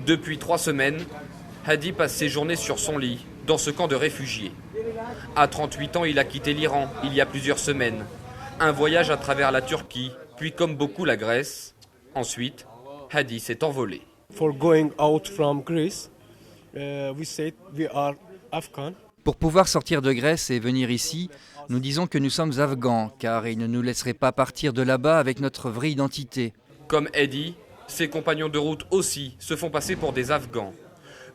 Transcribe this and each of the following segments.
Depuis 3 semaines, Hadi passe ses journées sur son lit, dans ce camp de réfugiés. À 38 ans, il a quitté l'Iran il y a plusieurs semaines. Un voyage à travers la Turquie, puis comme beaucoup la Grèce. Ensuite, Hadi s'est envolé. For going out from Greece, we said we are Afghan. Pour pouvoir sortir de Grèce et venir ici, nous disons que nous sommes afghans, car ils ne nous laisseraient pas partir de là-bas avec notre vraie identité. Comme Hadi, ses compagnons de route aussi se font passer pour des Afghans.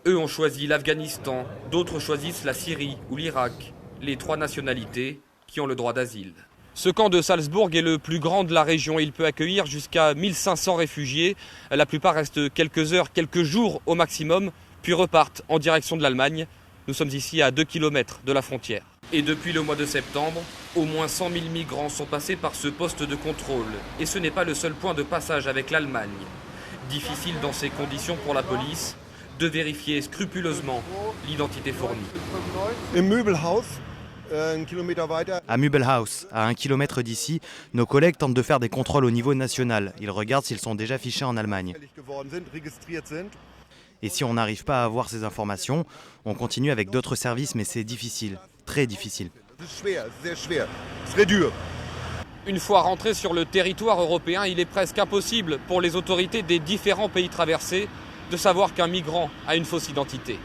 Eux ont choisi l'Afghanistan, d'autres choisissent la Syrie ou l'Irak, les 3 nationalités qui ont le droit d'asile. Ce camp de Salzbourg est le plus grand de la région. Il peut accueillir jusqu'à 1500 réfugiés. La plupart restent quelques heures, quelques jours au maximum, puis repartent en direction de l'Allemagne. Nous sommes ici à 2 km de la frontière. Et depuis le mois de septembre, au moins 100 000 migrants sont passés par ce poste de contrôle. Et ce n'est pas le seul point de passage avec l'Allemagne. Difficile dans ces conditions pour la police de vérifier scrupuleusement l'identité fournie. À Mübelhaus, à 1 km d'ici, nos collègues tentent de faire des contrôles au niveau national. Ils regardent s'ils sont déjà fichés en Allemagne. Et si on n'arrive pas à avoir ces informations, on continue avec d'autres services, mais c'est difficile, très difficile. Une fois rentré sur le territoire européen, il est presque impossible pour les autorités des différents pays traversés de savoir qu'un migrant a une fausse identité.